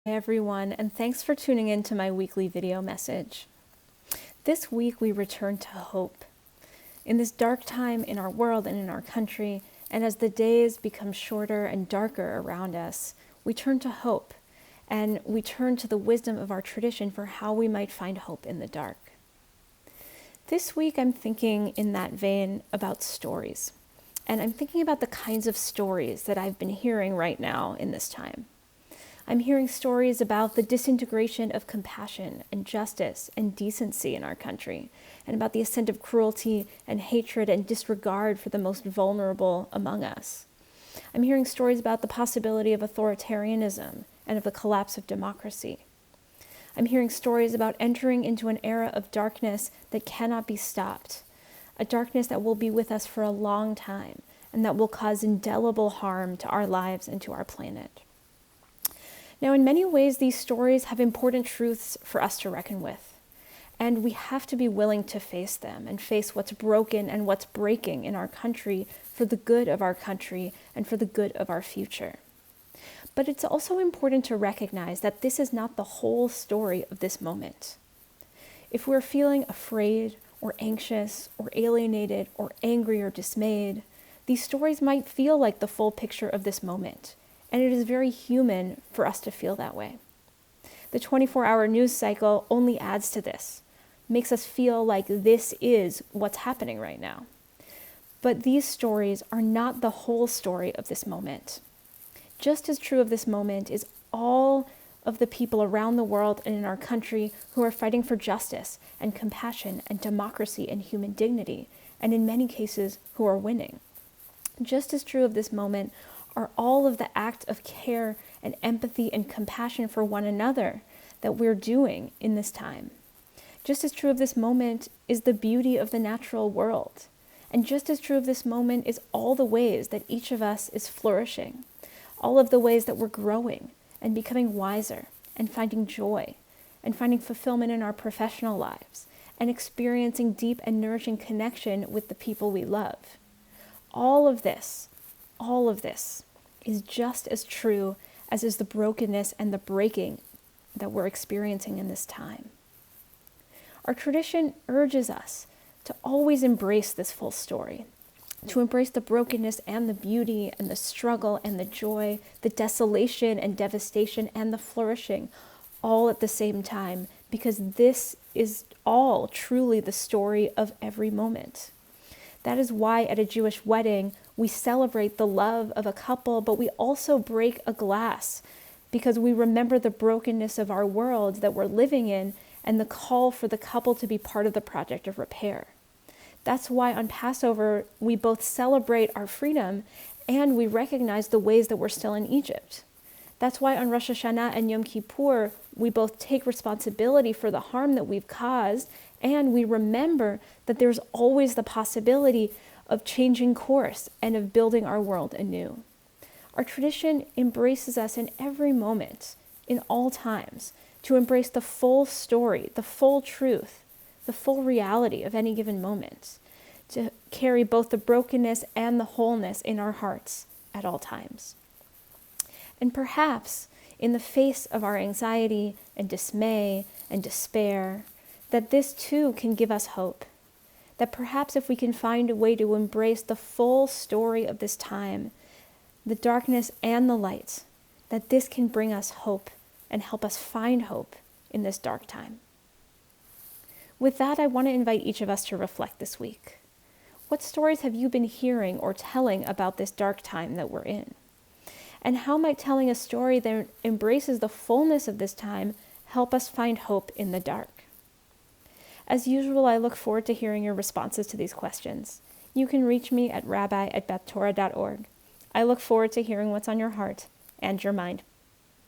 Hey everyone, and thanks for tuning in to my weekly video message. This week we return to hope. In this dark time in our world and in our country, and as the days become shorter and darker around us, we turn to hope, and we turn to the wisdom of our tradition for how we might find hope in the dark. This week I'm thinking in that vein about stories, and I'm thinking about the kinds of stories that I've been hearing right now in this time. I'm hearing stories about the disintegration of compassion and justice and decency in our country, and about the ascent of cruelty and hatred and disregard for the most vulnerable among us. I'm hearing stories about the possibility of authoritarianism and of the collapse of democracy. I'm hearing stories about entering into an era of darkness that cannot be stopped, a darkness that will be with us for a long time and that will cause indelible harm to our lives and to our planet. Now, in many ways, these stories have important truths for us to reckon with, and we have to be willing to face them and face what's broken and what's breaking in our country for the good of our country and for the good of our future. But it's also important to recognize that this is not the whole story of this moment. If we're feeling afraid or anxious or alienated or angry or dismayed, these stories might feel like the full picture of this moment. And it is very human for us to feel that way. The 24-hour news cycle only adds to this, makes us feel like this is what's happening right now. But these stories are not the whole story of this moment. Just as true of this moment is all of the people around the world and in our country who are fighting for justice and compassion and democracy and human dignity, and in many cases who are winning. Just as true of this moment are all of the act of care and empathy and compassion for one another that we're doing in this time. Just as true of this moment is the beauty of the natural world. And just as true of this moment is all the ways that each of us is flourishing, all of the ways that we're growing and becoming wiser and finding joy and finding fulfillment in our professional lives and experiencing deep and nourishing connection with the people we love. All of this is just as true as is the brokenness and the breaking that we're experiencing in this time. Our tradition urges us to always embrace this full story, to embrace the brokenness and the beauty and the struggle and the joy, the desolation and devastation and the flourishing, all at the same time, because this is all truly the story of every moment. That is why at a Jewish wedding, we celebrate the love of a couple, but we also break a glass because we remember the brokenness of our world that we're living in and the call for the couple to be part of the project of repair. That's why on Passover, we both celebrate our freedom and we recognize the ways that we're still in Egypt. That's why on Rosh Hashanah and Yom Kippur, we both take responsibility for the harm that we've caused, and we remember that there's always the possibility of changing course and of building our world anew. Our tradition embraces us in every moment, in all times, to embrace the full story, the full truth, the full reality of any given moment, to carry both the brokenness and the wholeness in our hearts at all times. And perhaps in the face of our anxiety and dismay and despair, that this too can give us hope. That perhaps if we can find a way to embrace the full story of this time, the darkness and the light, that this can bring us hope and help us find hope in this dark time. With that, I want to invite each of us to reflect this week. What stories have you been hearing or telling about this dark time that we're in? And how might telling a story that embraces the fullness of this time help us find hope in the dark? As usual, I look forward to hearing your responses to these questions. You can reach me at rabbi@bethtorah.org. I look forward to hearing what's on your heart and your mind.